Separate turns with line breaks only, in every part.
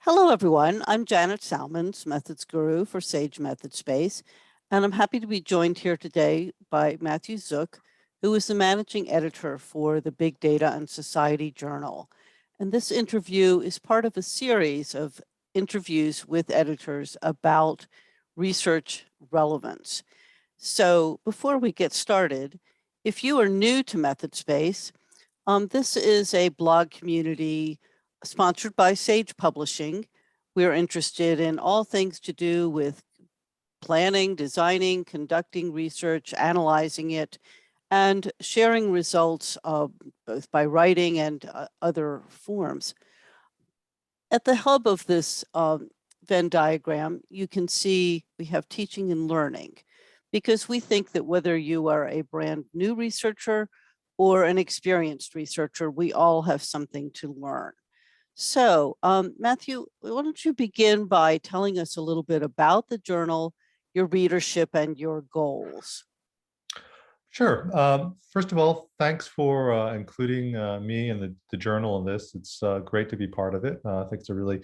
Hello, everyone. I'm Janet Salmons, Methods Guru for Sage Methodspace, and I'm happy to be joined here today by Matthew Zook, who is the managing editor for the Big Data and Society Journal. And this interview is part of a series of interviews with editors about research relevance. So before we get started, if you are new to Methodspace, this is a blog community sponsored by Sage Publishing. We're interested in all things to do with planning, designing, conducting research, analyzing it, and sharing results both by writing and other forms. At the hub of this Venn diagram, you can see we have teaching and learning, because we think that whether you are a brand new researcher or an experienced researcher, we all have something to learn. So, Matthew, why don't you begin by telling us a little bit about the journal, your readership, and your goals?
Sure. First of all, thanks for including me and the journal in this. It's great to be part of it. I think it's a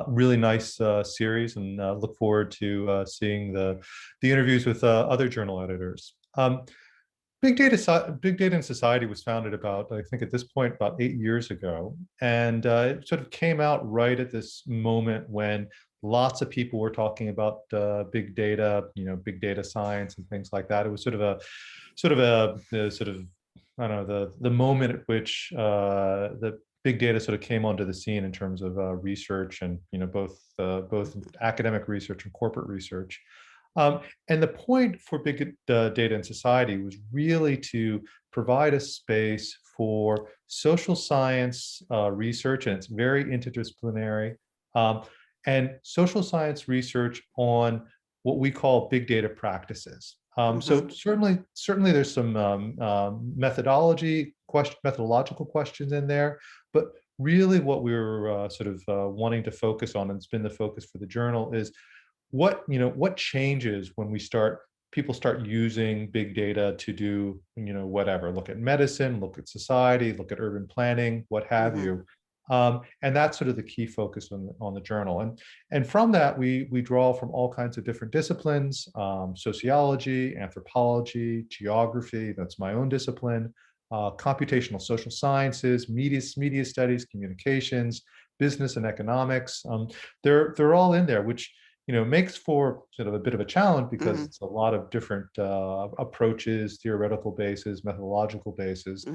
really nice series, and look forward to seeing the interviews with other journal editors. Big Data in Society was founded about, I think at this point, about 8 years ago. And it sort of came out right at this moment when lots of people were talking about big data, big data science and things like that. It was I don't know, the moment at which the big data sort of came onto the scene in terms of research and, both academic research and corporate research. And the point for big data in society was really to provide a space for social science research, and it's very interdisciplinary, and social science research on what we call big data practices. So certainly there's some methodological questions in there, but really what we were wanting to focus on, and it's been the focus for the journal, is what changes when people start using big data to do whatever, look at medicine, look at society, look at urban planning, what have you. And that's sort of the key focus on the journal. And from that, we draw from all kinds of different disciplines: sociology, anthropology, geography, that's my own discipline, computational social sciences, media studies, communications, business and economics. They're all in there, which makes for sort of a bit of a challenge, because it's a lot of different approaches, theoretical bases, methodological bases,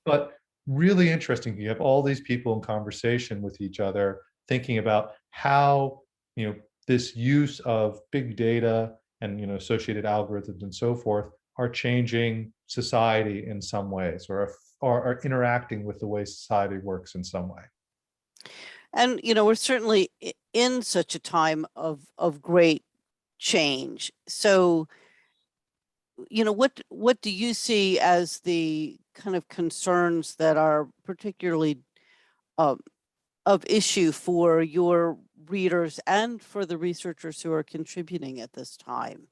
but really interesting. You have all these people in conversation with each other, thinking about how this use of big data and associated algorithms and so forth are changing society in some ways, or are interacting with the way society works in some way.
And, we're certainly in such a time of great change. So, what do you see as the kind of concerns that are particularly of issue for your readers and for the researchers who are contributing at this time?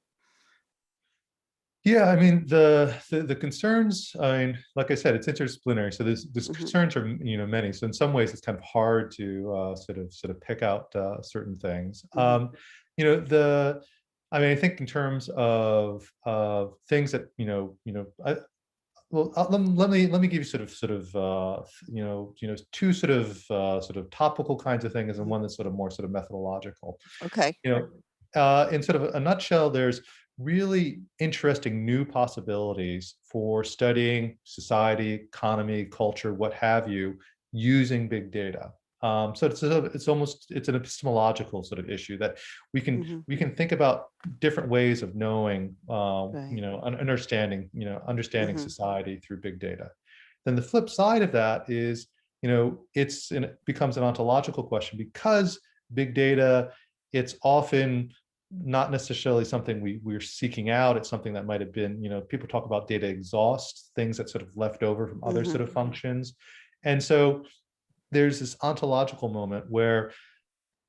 Yeah, I mean, the concerns, I mean, like I said, it's interdisciplinary. So there's concerns are, many. So in some ways, it's kind of hard to sort of pick out certain things. I mean, I think in terms of things that let me give you two sort of topical kinds of things, and one that's sort of more sort of methodological.
Okay.
In sort of a nutshell, there's really interesting new possibilities for studying society, economy, culture, what have you, using big data. So it's an epistemological sort of issue that we can think about different ways of knowing, understanding society through big data. Then the flip side of that is, it becomes an ontological question, because big data, it's often not necessarily something we're seeking out. It's something that might have been, people talk about data exhaust, things that sort of left over from other sort of functions. And so there's this ontological moment where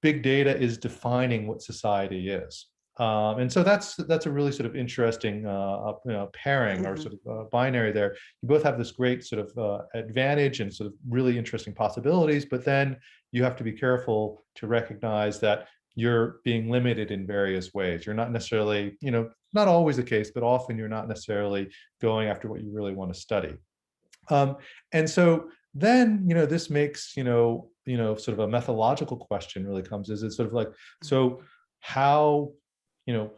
big data is defining what society is. And so that's a really sort of interesting pairing or
Mhm.
sort of binary there. You both have this great sort of advantage and sort of really interesting possibilities, but then you have to be careful to recognize that you're being limited in various ways. You're not necessarily, not always the case, but often you're not necessarily going after what you really want to study. Um, and so then, this makes, sort of a methodological question really comes is it's sort of like, so how, you know,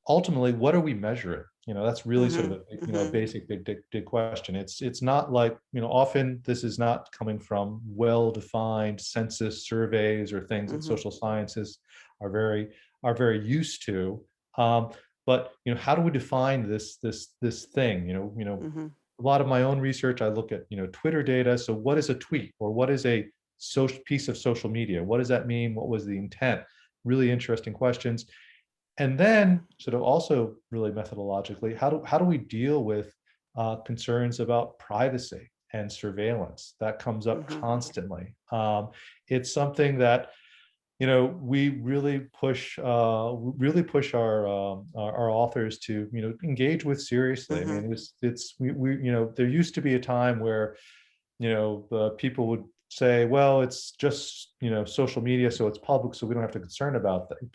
ultimately, what are we measuring? That's really sort of
Mhm.
a,
Mhm.
basic, big question. It's not like, often this is not coming from well-defined census surveys or things that
Mhm.
social sciences are very, used to. Um, but how do we define this thing?
Mhm.
A lot of my own research, I look at Twitter data. So what is a tweet, or what is a social piece of social media? What does that mean? What was the intent? Really interesting questions. And then sort of also really methodologically, how do we deal with concerns about privacy and surveillance? That comes up
Mhm.
constantly. It's something that we really push our authors to engage with seriously. I
Mhm.
mean, it's we there used to be a time where people would say, well, it's just social media, so it's public, so we don't have to be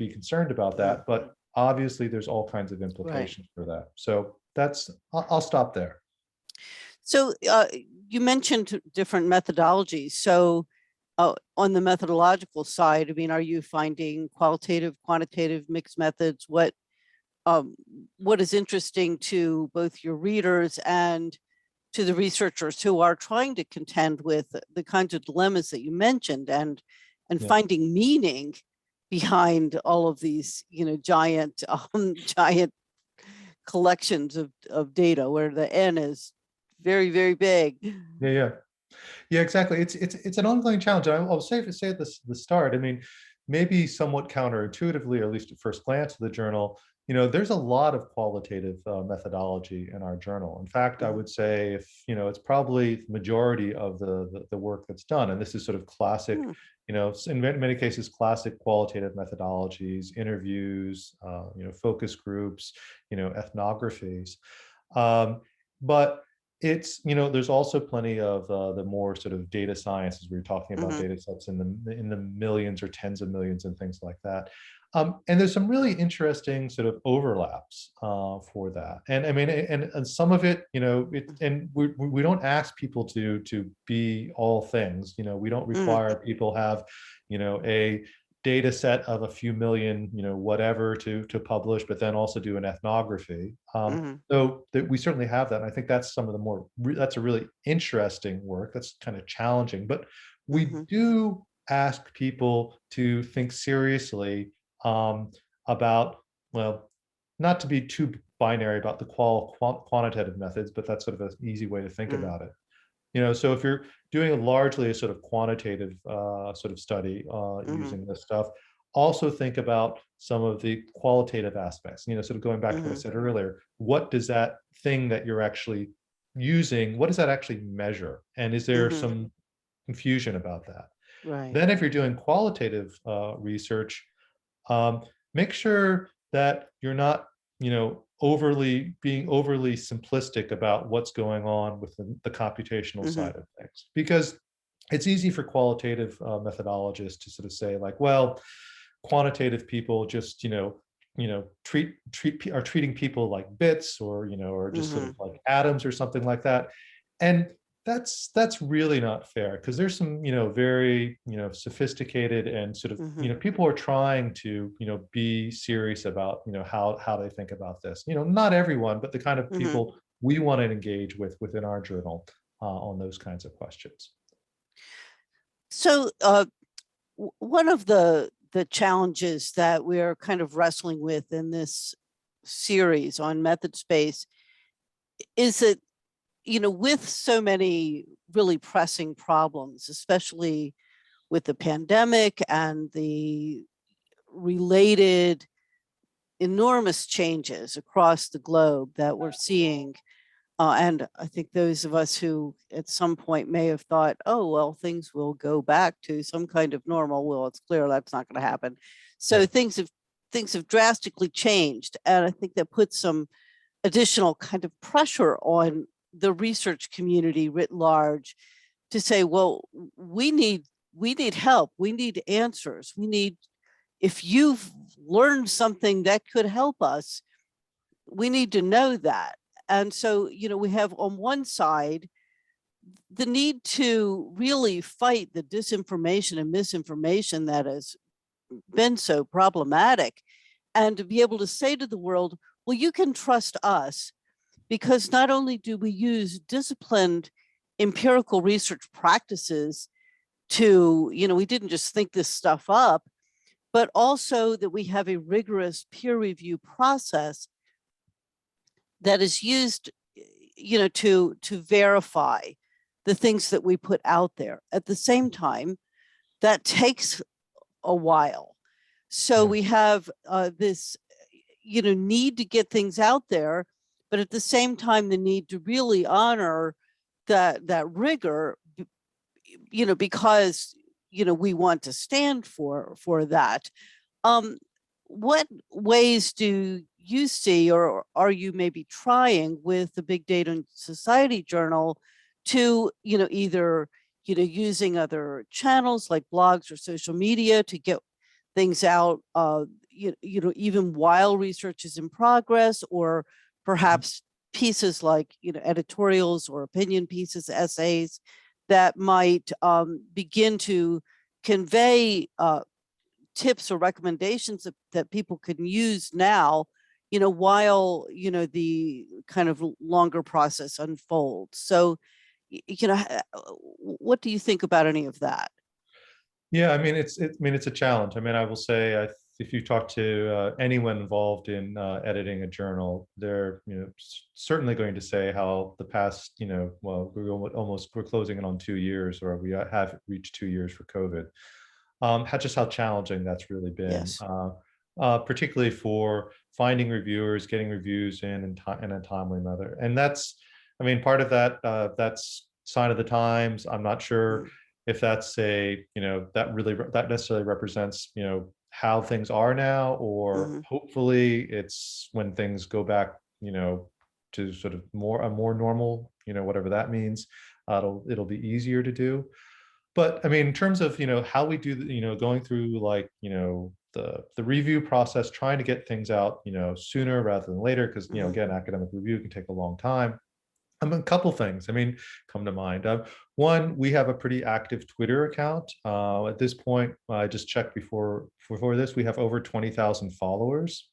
concerned about
Mhm.
that. But obviously, there's all kinds of
Right.
implications for that. So I'll stop there.
So you mentioned different methodologies. So on the methodological side, I mean, are you finding qualitative, quantitative, mixed methods? Um, what is interesting to both your readers and to the researchers who are trying to contend with the kinds of dilemmas that you mentioned and
Yeah.
finding meaning behind all of these, giant giant collections of data where the N is very, very big.
Yeah. Yeah. Yeah, exactly. It's an ongoing challenge. I'll say at the start. I mean, maybe somewhat counterintuitively, or at least at first glance of the journal, there's a lot of qualitative methodology in our journal. In fact, I
Mhm.
would say if it's probably the majority of the work that's done, and this is sort of classic.
Hmm.
In many cases, classic qualitative methodologies, interviews, focus groups, ethnographies. Um, but there's also plenty of the more sort of data sciences. We were talking about
Mhm.
data sets in the millions or tens of millions and things like that. And there's some really interesting sort of overlaps for that. And I mean, and some of it, and we don't ask people to be all things. We don't
Mhm.
require people have, a data set of a few million, whatever to publish, but then also do an ethnography.
Mhm.
So that we certainly have that. And I think that's some of the that's a really interesting work. That's kind of challenging, but we
Mhm.
do ask people to think seriously um, about, well, not to be too binary about the quantitative methods, but that's sort of an easy way to think
Mhm.
about it. So if you're doing largely a sort of quantitative sort of study
Mhm.
using this stuff, also think about some of the qualitative aspects. Sort of going back to what I
Mhm.
said earlier, what does that thing that you're actually using, what does that actually measure? And is there
Mhm.
some confusion about that?
Right.
Then if you're doing qualitative research, um, make sure that you're not, overly simplistic about what's going on with the computational
Mhm.
side of things, because it's easy for qualitative methodologists to sort of say like, well, quantitative people just, are treating people like bits, or just sort of
Mhm.
like atoms or something like that. And that's really not fair, because there's some very sophisticated and sort of
Mhm.
people are trying to be serious about how they think about this. Not everyone, but the kind of
Mhm.
people we want to engage with within our journal on those kinds of questions.
So one of the challenges that we're kind of wrestling with in this series on method space is that, with so many really pressing problems, especially with the pandemic and the related enormous changes across the globe that we're seeing. And I think those of us who at some point may have thought, oh, well, things will go back to some kind of normal. Well, it's clear that's not going to happen. So things have drastically changed, and I think that puts some additional kind of pressure on the research community writ large to say, well, we need help, we need answers, we need, if you've learned something that could help us, we need to know that. And so, we have on one side the need to really fight the disinformation and misinformation that has been so problematic, and to be able to say to the world, well, you can trust us, because not only do we use disciplined empirical research practices to, we didn't just think this stuff up, but also that we have a rigorous peer review process that is used, to verify the things that we put out there. At the same time, that takes a while. So
Yeah.
we have this, need to get things out there, but at the same time, the need to really honor that rigor, because, we want to stand for that. What ways do you see, or are you maybe trying with the Big Data and Society Journal to, either, using other channels like blogs or social media to get things out, even while research is in progress, or perhaps pieces like, editorials or opinion pieces, essays that might begin to convey tips or recommendations that people can use now, while, the kind of longer process unfolds. So, what do you think about any of that?
Yeah, I mean, it's a challenge. I mean, I will say, if you talk to anyone involved in editing a journal, they're certainly going to say how the past, well, we're closing in on 2 years, or we have reached 2 years for COVID. How challenging that's really been,
Yes.
particularly for finding reviewers, getting reviews in a timely manner, and that's, I mean, part of that, that's sign of the times. I'm not sure
Mm.
if that's that necessarily represents how things are now, or
Mhm.
hopefully it's when things go back to sort of a more normal, whatever that means. It'll be easier to do. But I mean, in terms of how we do going through, like, the review process, trying to get things out sooner rather than later, because
Mhm.
again, academic review can take a long time. I mean, a couple things, I mean, come to mind. One, we have a pretty active Twitter account. At this point, I just checked before this, we have over 20,000 followers.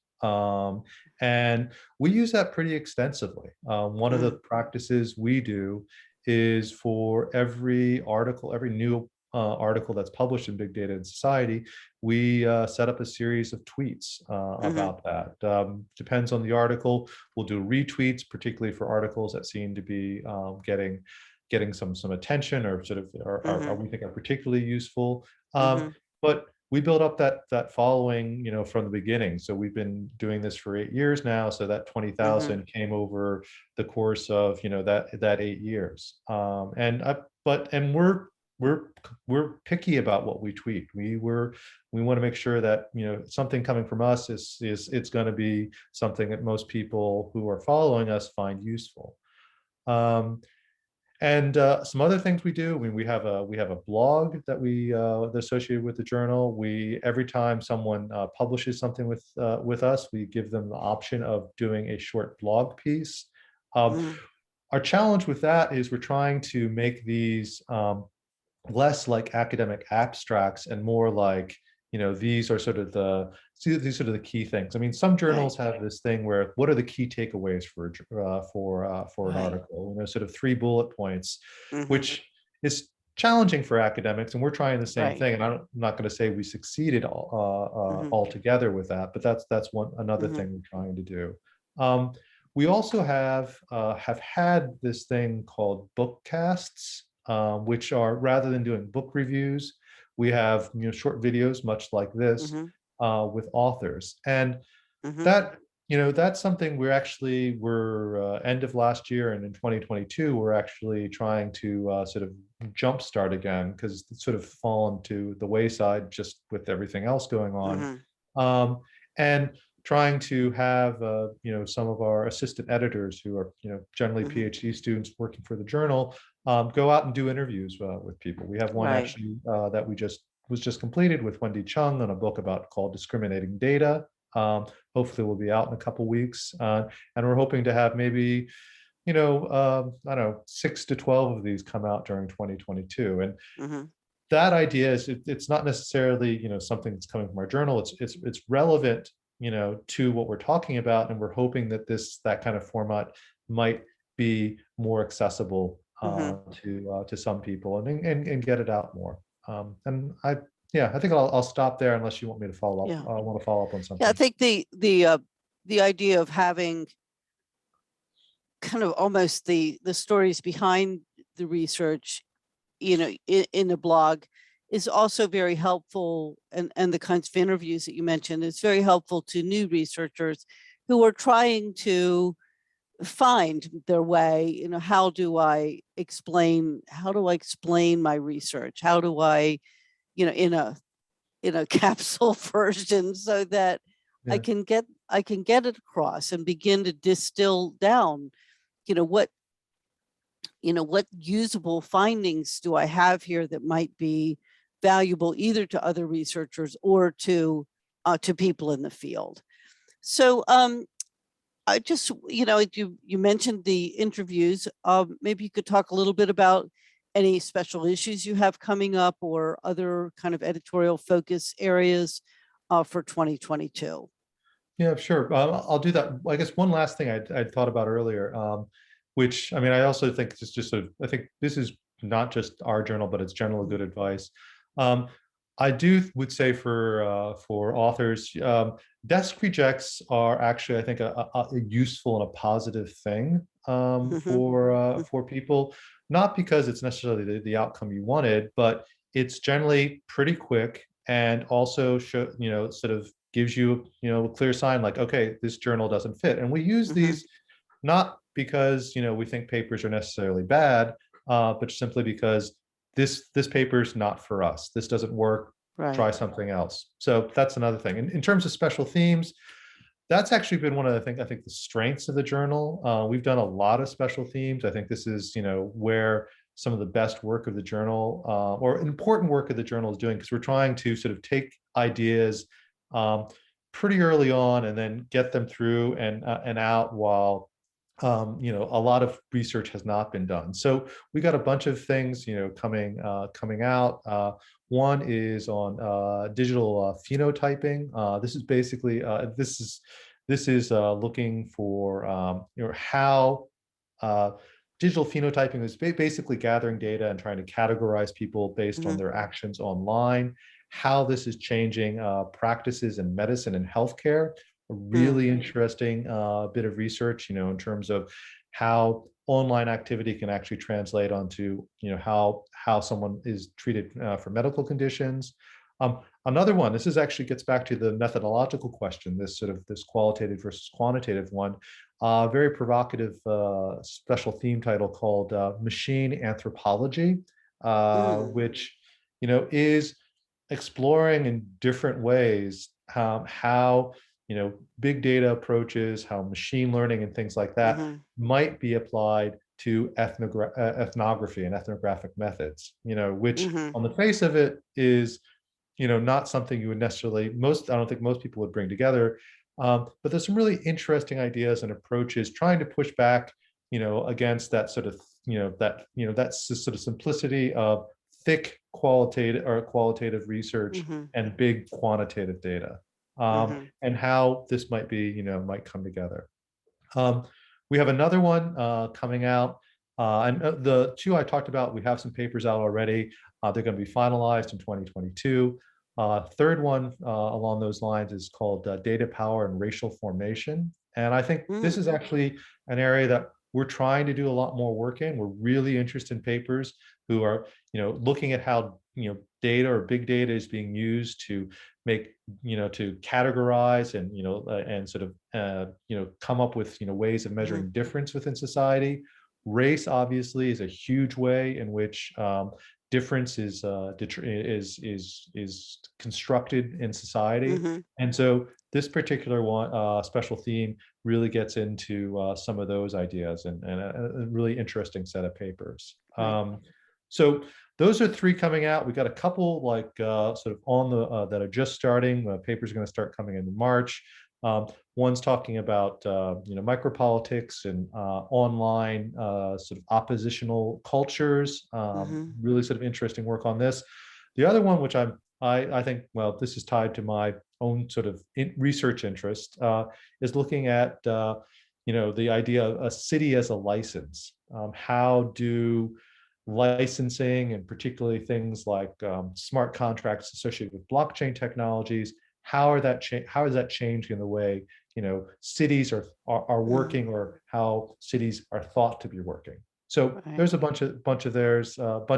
And we use that pretty extensively. One of the
Mhm.
practices we do is, for every article, every new article that's published in Big Data and Society, we set up a series of tweets
Mhm.
about that. Depends on the article. We'll do retweets, particularly for articles that seem to be getting some attention, or sort of are
Mhm.
we think are particularly useful.
Mhm.
But we built up that following from the beginning. So we've been doing this for 8 years now. So that
Mhm.
20,000 came over the course of that 8 years. And we're we're picky about what we tweet. We want to make sure that something coming from us is it's going to be something that most people who are following us find useful. Um, and some other things we do. I mean, we have a blog that we that's associated with the journal. We Every time someone publishes something with us, we give them the option of doing a short blog piece. Um,
Mhm.
our challenge with that is we're trying to make these less like academic abstracts, and more like, these are sort of the key things. I mean, some
Right.
journals have this thing where, what are the key takeaways for an
Right.
article, sort of 3 bullet points,
Mhm.
which is challenging for academics, and we're trying the same
Right.
thing. And I'm not going to say we succeeded
Mhm.
altogether with that, but that's another
Mhm.
thing we're trying to do. um, we also have had this thing called bookcasts, which are, rather than doing book reviews, we have short videos, much like this,
Mhm.
with authors. And
Mhm.
that's something we're end of last year, and in 2022 we're actually trying to sort of jumpstart again, because it's sort of fallen to the wayside just with everything else going on.
Mhm.
And trying to have some of our assistant editors who are generally
Mhm.
PhD students working for the journal go out and do interviews with people. We have one
Right.
actually that was just completed with Wendy Chung on a book called Discriminating Data. Hopefully will be out in a couple weeks, and we're hoping to have maybe I don't know, 6 to 12 of these come out during 2022. And
Mhm.
that idea is it's not necessarily something that's coming from our journal. It's relevant to what we're talking about, and we're hoping that that kind of format might be more accessible
Mhm.
to some people, and get it out more. And I think I'll stop there unless you want me to follow up.
Yeah.
Want to follow up on
Yeah, I
something.
think the idea of having kind of almost the stories behind the research, in a blog is also very helpful, and the kinds of interviews that you mentioned is very helpful to new researchers who are trying to find their way. How do I explain my research? How do I, in a capsule version so that
Yeah.
I can get it across and begin to distill down, you know, what what usable findings do I have here that might be valuable either to other researchers or to people in the field. So I just, you mentioned the interviews. Maybe you could talk a little bit about any special issues you have coming up or other kind of editorial focus areas for 2022.
Yeah, sure. I'll do that. I guess one last thing I'd thought about earlier, which I mean, I also think it's just sort of, I think this is not just our journal, but it's generally good advice. Um, I would say for authors, desk rejects are actually, I think, a useful and a positive thing
Mhm,
for people, not because it's necessarily the outcome you wanted, but it's generally pretty quick and also sort of gives you a clear sign like, okay, this journal doesn't fit. And we use
mhm,
these not because we think papers are necessarily bad, but simply because this paper is not for us. This doesn't work.
right.
Try something else. So that's another thing. In terms of special themes, that's actually been one of the things, I think, the strengths of the journal. We've done a lot of special themes. I think this is where some of the best work of the journal, or important work of the journal, is doing, because we're trying to sort of take ideas um, pretty early on and then get them through and out while a lot of research has not been done. So we got a bunch of things coming out. One is on digital phenotyping. This is basically this is looking for how uh, digital phenotyping is basically gathering data and trying to categorize people based on
Mhm,
their actions online. How this is changing practices in medicine and healthcare. A
mm,
really interesting bit of research, in terms of how online activity can actually translate onto, how someone is treated for medical conditions. Another one, this is actually gets back to the methodological question, this qualitative versus quantitative one. Very provocative special theme title called Machine Anthropology,
mm,
which is exploring in different ways how big data approaches, how machine learning and things like that
mhm,
might be applied to ethnography and ethnographic methods, which
mhm,
on the face of it is not something you would necessarily, I don't think most people would bring together. But there's some really interesting ideas and approaches trying to push back, against that sort of, that's the sort of simplicity of thick qualitative research
mhm,
and big quantitative data,
mhm,
and how this might be, might come together. Um, we have another one coming out. And the two I talked about, we have some papers out already. They're going to be finalized in 2022. Third one along those lines is called Data Power and Racial Formation. And I think this
mm,
is actually an area that we're trying to do a lot more work in. We're really interested in papers who are, looking at how, data or big data is being used to make, to categorize and, and sort of, come up with, ways of
mhm,
measuring difference within society. Race obviously is a huge way in which difference is constructed in society.
Mm-hmm.
And so this particular one special theme really gets into some of those ideas, and a really interesting set of papers.
Right.
So those are three coming out. We got a couple like sort of on the that are just starting. Papers are going to start coming in March. One's talking about micropolitics and online sort of oppositional cultures.
Mm-hmm.
Really sort of interesting work on this. The other one, which I think, well, this is tied to my own sort of research interest, is looking at the idea of a city as a license. How do licensing, and particularly things like smart contracts associated with blockchain technologies, how is that changing the way cities are
Mm-hmm.
working, or how cities are thought to be working? So
Right.
there's a bunch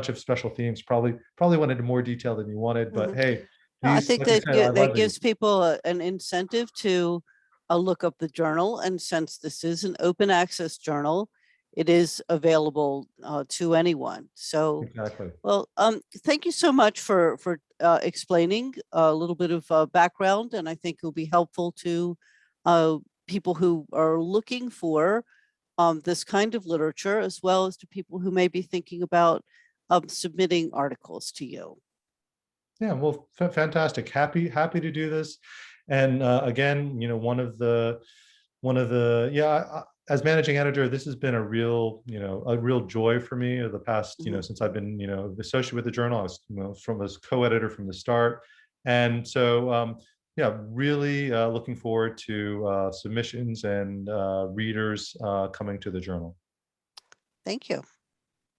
of special themes. Probably went into more detail than you wanted,
Mm-hmm.
but hey,
No, I
these,
think
like I
that
said, I
that
love these.
gives people an incentive to look up the journal. And since this is an open access journal, it is available to anyone. So,
Exactly.
well, thank you so much for explaining a little bit of background, and I think it will be helpful to uh, people who are looking for this kind of literature, as well as to people who may be thinking about submitting articles to you.
Yeah, well, fantastic. Happy to do this. And again, one of the yeah, as managing editor, this has been a real joy for me of the past,
Mhm.
since I've been, associated with the journal. I was, from as co-editor from the start. And so yeah, really looking forward to submissions and readers coming to the journal.
Thank you.